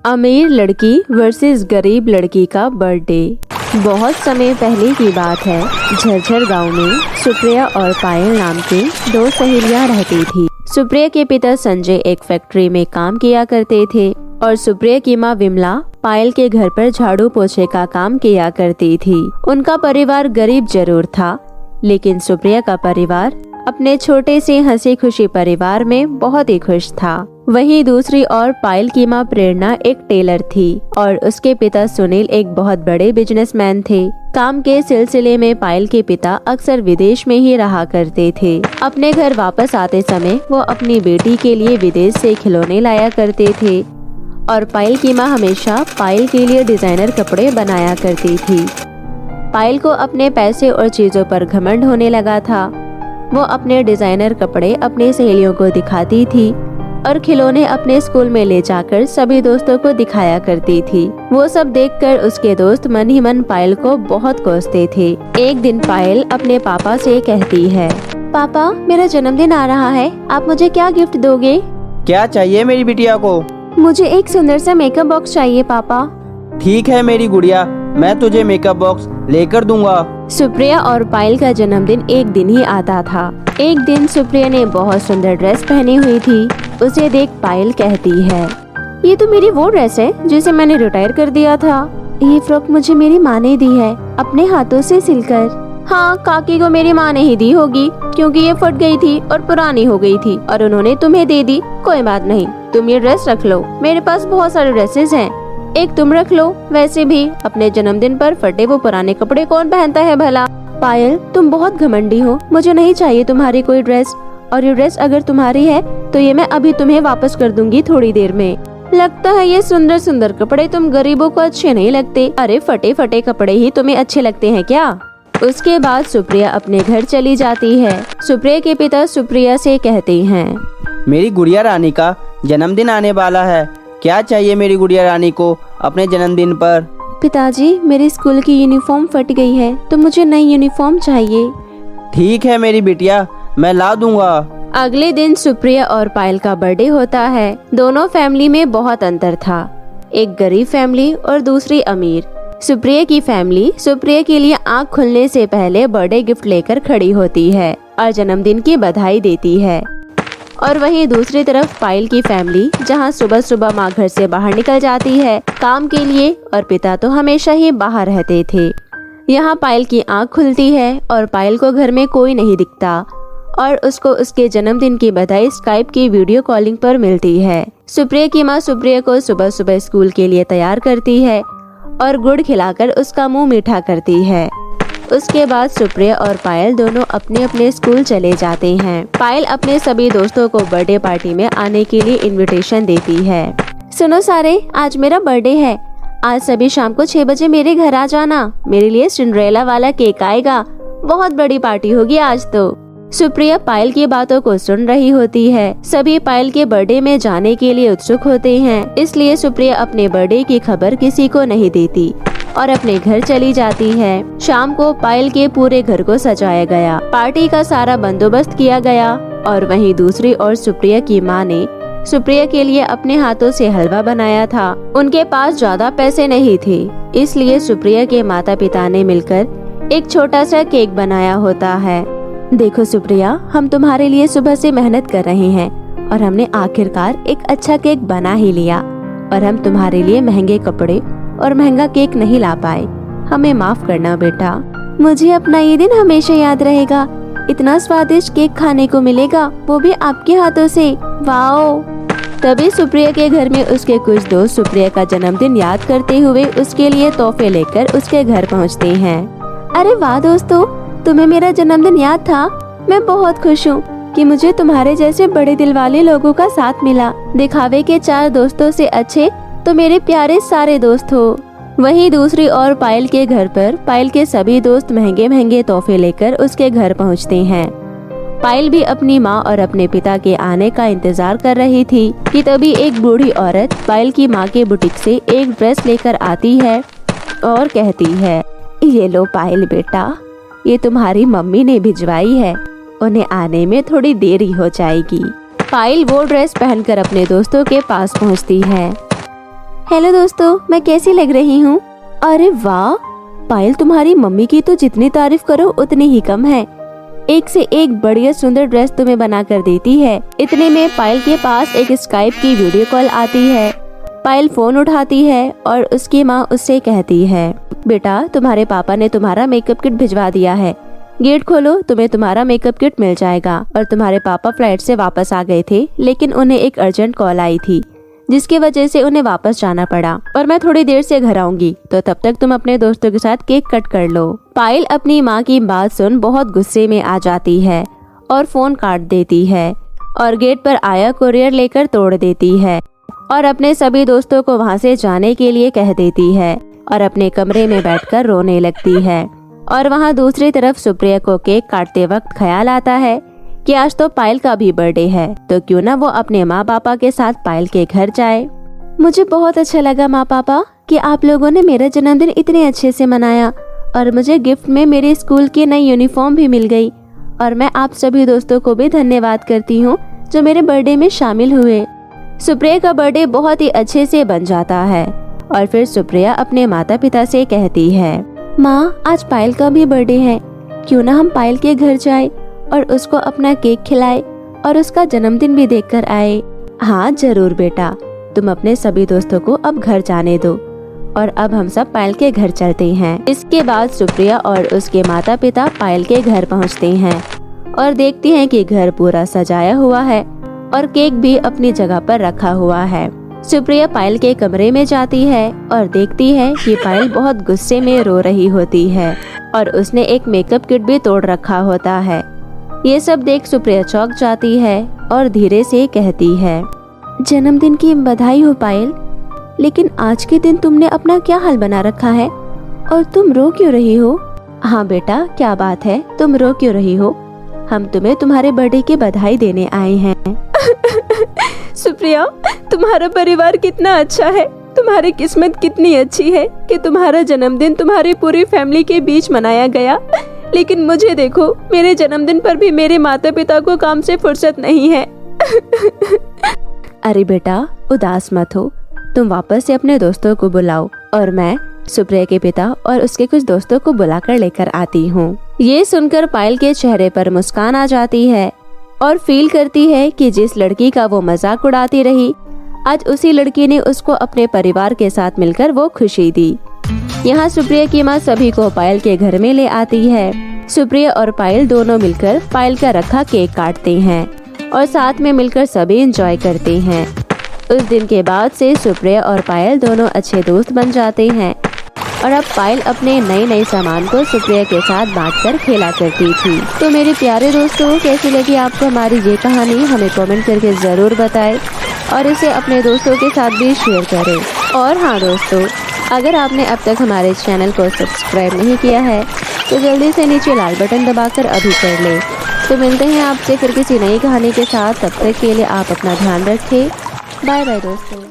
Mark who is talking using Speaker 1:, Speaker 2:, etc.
Speaker 1: अमीर लड़की वर्सेस गरीब लड़की का बर्थडे। बहुत समय पहले की बात है। झरझर गांव में सुप्रिया और पायल नाम की दो सहेलियां रहती थी। सुप्रिया के पिता संजय एक फैक्ट्री में काम किया करते थे और सुप्रिया की माँ विमला पायल के घर पर झाड़ू पोछे का काम किया करती थी। उनका परिवार गरीब जरूर था, लेकिन सुप्रिया का परिवार अपने छोटे से हंसी खुशी परिवार में बहुत ही खुश था। वहीं दूसरी ओर पायल की माँ प्रेरणा एक टेलर थी और उसके पिता सुनील एक बहुत बड़े बिजनेसमैन थे। काम के सिलसिले में पायल के पिता अक्सर विदेश में ही रहा करते थे। अपने घर वापस आते समय वो अपनी बेटी के लिए विदेश से खिलौने लाया करते थे और पायल की माँ हमेशा पायल के लिए डिजाइनर कपड़े बनाया करती थी। पायल को अपने पैसे और चीजों पर घमंड होने लगा था। वो अपने डिजाइनर कपड़े अपनी सहेलियों को दिखाती थी और खिलौने अपने स्कूल में ले जाकर सभी दोस्तों को दिखाया करती थी। वो सब देखकर उसके दोस्त मन ही मन पायल को बहुत कोसते थे। एक दिन पायल अपने पापा से कहती है, पापा मेरा जन्मदिन आ रहा है, आप मुझे क्या गिफ्ट दोगे?
Speaker 2: क्या चाहिए मेरी बिटिया को?
Speaker 1: मुझे एक सुंदर सा मेकअप बॉक्स चाहिए पापा।
Speaker 2: ठीक है मेरी गुड़िया, मैं तुझे मेकअप बॉक्स लेकर दूंगा।
Speaker 1: सुप्रिया और पायल का जन्मदिन एक दिन ही आता था। एक दिन सुप्रिया ने बहुत सुंदर ड्रेस पहनी हुई थी। उसे देख पायल कहती है, ये तो मेरी वो ड्रेस है जिसे मैंने रिटायर कर दिया था। ये फ्रॉक मुझे मेरी माँ ने दी है अपने हाथों से सिलकर। हाँ, काकी को मेरी माँ ने ही दी होगी क्योंकि ये फट गई थी और पुरानी हो गई थी और उन्होंने तुम्हें दे दी। कोई बात नहीं, तुम ये ड्रेस रख लो, मेरे पास बहुत सारे ड्रेसेस हैं, एक तुम रख लो। वैसे भी अपने जन्मदिन पर फटे वो पुराने कपड़े कौन पहनता है भला? पायल तुम बहुत घमंडी हो, मुझे नहीं चाहिए तुम्हारी कोई ड्रेस, और ये ड्रेस अगर तुम्हारी है तो ये मैं अभी तुम्हें वापस कर दूंगी थोड़ी देर में। लगता है ये सुंदर सुंदर कपड़े तुम गरीबों को अच्छे नहीं लगते। अरे फटे फटे कपड़े ही तुम्हें अच्छे लगते हैं क्या? उसके बाद सुप्रिया अपने घर चली जाती है। सुप्रिया के पिता सुप्रिया से कहते हैं,
Speaker 2: मेरी गुड़िया रानी का जन्मदिन आने वाला है, क्या चाहिए मेरी गुड़िया रानी को अपने जन्मदिन पर?
Speaker 1: पिताजी मेरे स्कूल की यूनिफॉर्म फट गई है तो मुझे नई यूनिफॉर्म चाहिए।
Speaker 2: ठीक है मेरी बिटिया, मैं ला दूंगा।
Speaker 1: अगले दिन सुप्रिया और पायल का बर्थडे होता है। दोनों फैमिली में बहुत अंतर था, एक गरीब फैमिली और दूसरी अमीर। सुप्रिया की फैमिली सुप्रिया के लिए आँख खुलने से पहले बर्थडे गिफ्ट लेकर खड़ी होती है और जन्मदिन की बधाई देती है, और वहीं दूसरी तरफ पायल की फैमिली जहां सुबह सुबह माँ घर से बाहर निकल जाती है काम के लिए और पिता तो हमेशा ही बाहर रहते थे। यहाँ पायल की आँख खुलती है और पायल को घर में कोई नहीं दिखता और उसको उसके जन्मदिन की बधाई स्काइप की वीडियो कॉलिंग पर मिलती है। सुप्रिया की माँ सुप्रिया को सुबह सुबह स्कूल के लिए तैयार करती है और गुड़ खिलाकर उसका मुँह मीठा करती है। उसके बाद सुप्रिया और पायल दोनों अपने अपने स्कूल चले जाते हैं। पायल अपने सभी दोस्तों को बर्थडे पार्टी में आने के लिए इनविटेशन देती है। सुनो सारे, आज मेरा बर्थडे है, आज सभी शाम को 6 बजे मेरे घर आ जाना। मेरे लिए सिंड्रेला वाला केक आएगा, बहुत बड़ी पार्टी होगी आज तो। सुप्रिया पायल की बातों को सुन रही होती है। सभी पायल के बर्थडे में जाने के लिए उत्सुक होते हैं, इसलिए सुप्रिया अपने बर्थडे की खबर किसी को नहीं देती और अपने घर चली जाती है। शाम को पायल के पूरे घर को सजाया गया, पार्टी का सारा बंदोबस्त किया गया और वहीं दूसरी ओर सुप्रिया की माँ ने सुप्रिया के लिए अपने हाथों से हलवा बनाया था। उनके पास ज्यादा पैसे नहीं थे, इसलिए सुप्रिया के माता पिता ने मिलकर एक छोटा सा केक बनाया होता है। देखो सुप्रिया, हम तुम्हारे लिए सुबह से मेहनत कर रहे हैं और हमने आखिरकार एक अच्छा केक बना ही लिया, और हम तुम्हारे लिए महंगे कपड़े और महंगा केक नहीं ला पाए, हमें माफ करना बेटा। मुझे अपना ये दिन हमेशा याद रहेगा। इतना स्वादिष्ट केक खाने को मिलेगा, वो भी आपके हाथों से। वाओ! तभी सुप्रिया के घर में उसके कुछ दोस्त सुप्रिया का जन्मदिन याद करते हुए उसके लिए तोहफे लेकर उसके घर पहुंचते हैं। अरे वाह दोस्तों, तुम्हें मेरा जन्मदिन याद था। मैं बहुत खुश हूँ कि मुझे तुम्हारे जैसे बड़े दिल वाले लोगों का साथ मिला। दिखावे के 4 दोस्तों से अच्छे तो मेरे प्यारे सारे दोस्त हो। वहीं दूसरी ओर पायल के घर पर पायल के सभी दोस्त महंगे महंगे तोहफे लेकर उसके घर पहुंचते हैं। पायल भी अपनी माँ और अपने पिता के आने का इंतजार कर रही थी कि तभी एक बूढ़ी औरत पायल की माँ के बुटीक से एक ड्रेस लेकर आती है और कहती है, ये लो पायल बेटा, ये तुम्हारी मम्मी ने भिजवाई है, उन्हें आने में थोड़ी देरी हो जाएगी। पायल वो ड्रेस पहनकर अपने दोस्तों के पास पहुंचती है। हेलो दोस्तों, मैं कैसी लग रही हूँ? अरे वाह पायल, तुम्हारी मम्मी की तो जितनी तारीफ करो उतनी ही कम है। एक से एक बढ़िया सुंदर ड्रेस तुम्हें बना कर देती है। इतने में पायल के पास एक स्काइप की वीडियो कॉल आती है। पायल फोन उठाती है और उसकी माँ उससे कहती है, बेटा तुम्हारे पापा ने तुम्हारा मेकअप किट भिजवा दिया है, गेट खोलो, तुम्हें तुम्हारा मेकअप किट मिल जाएगा। और तुम्हारे पापा फ्लाइट से वापस आ गए थे, लेकिन उन्हें एक अर्जेंट कॉल आई थी जिसकी वजह से उन्हें वापस जाना पड़ा और मैं थोड़ी देर से घर आऊंगी, तो तब तक तुम अपने दोस्तों के साथ केक कट कर लो। पायल अपनी माँ की बात सुन बहुत गुस्से में आ जाती है और फोन काट देती है और गेट पर आया कुरियर लेकर तोड़ देती है और अपने सभी दोस्तों को वहाँ से जाने के लिए कह देती है और अपने कमरे में बैठकर रोने लगती है। और वहाँ दूसरी तरफ सुप्रिया को केक काटते वक्त ख्याल आता है कि आज तो पायल का भी बर्थडे है, तो क्यों ना वो अपने माँ पापा के साथ पायल के घर जाए। मुझे बहुत अच्छा लगा माँ पापा कि आप लोगों ने मेरा जन्मदिन इतने अच्छे से मनाया और मुझे गिफ्ट में मेरे स्कूल की नई यूनिफॉर्म भी मिल गई। और मैं आप सभी दोस्तों को भी धन्यवाद करती हूँ जो मेरे बर्थडे में शामिल हुए। सुप्रिया का बर्थडे बहुत ही अच्छे से बन जाता है और फिर सुप्रिया अपने माता पिता से कहती है, माँ आज पायल का भी बर्थडे है, क्यों ना हम पायल के घर जाए और उसको अपना केक खिलाए और उसका जन्मदिन भी देखकर आए। हाँ जरूर बेटा, तुम अपने सभी दोस्तों को अब घर जाने दो और अब हम सब पायल के घर चलते हैं। इसके बाद सुप्रिया और उसके माता पिता पायल के घर पहुंचते हैं और देखती हैं कि घर पूरा सजाया हुआ है और केक भी अपनी जगह पर रखा हुआ है। सुप्रिया पायल के कमरे में जाती है और देखती है कि पायल बहुत गुस्से में रो रही होती है और उसने एक मेकअप किट भी तोड़ रखा होता है। ये सब देख सुप्रिया चौंक जाती है और धीरे से कहती है, जन्मदिन की बधाई हो पायल, लेकिन आज के दिन तुमने अपना क्या हाल बना रखा है और तुम रो क्यों रही हो? हाँ बेटा क्या बात है, तुम रो क्यों रही हो? हम तुम्हें तुम्हारे बर्थडे की बधाई देने आए हैं। सुप्रिया तुम्हारा परिवार कितना अच्छा है, तुम्हारी किस्मत कितनी अच्छी है कि तुम्हारा जन्मदिन तुम्हारी पूरी फैमिली के बीच मनाया गया। लेकिन मुझे देखो, मेरे जन्मदिन पर भी मेरे माता पिता को काम से फुर्सत नहीं है। अरे बेटा उदास मत हो, तुम वापस से अपने दोस्तों को बुलाओ और मैं सुप्रिया के पिता और उसके कुछ दोस्तों को बुलाकर लेकर आती हूँ। ये सुनकर पायल के चेहरे पर मुस्कान आ जाती है और फील करती है कि जिस लड़की का वो मजाक उड़ाती रही, आज उसी लड़की ने उसको अपने परिवार के साथ मिलकर वो खुशी दी। यहाँ सुप्रिया की माँ सभी को पायल के घर में ले आती है। सुप्रिया और पायल दोनों मिलकर पायल का रखा केक काटते हैं और साथ में मिलकर सभी एंजॉय करते हैं। उस दिन के बाद से सुप्रिया और पायल दोनों अच्छे दोस्त बन जाते हैं और अब पायल अपने नए सामान को सुप्रिया के साथ बांटकर खेला करती थी। तो मेरे प्यारे दोस्तों, कैसी लगी आपको हमारी ये कहानी? हमें कमेंट करके ज़रूर बताएं और इसे अपने दोस्तों के साथ भी शेयर करें। और हाँ दोस्तों, अगर आपने अब तक हमारे चैनल को सब्सक्राइब नहीं किया है तो जल्दी से नीचे लाल बटन दबाकर अभी कर लें। तो मिलते हैं आपसे फिर किसी नई कहानी के साथ, तब तक के लिए आप अपना ध्यान रखें। बाय बाय दोस्तों।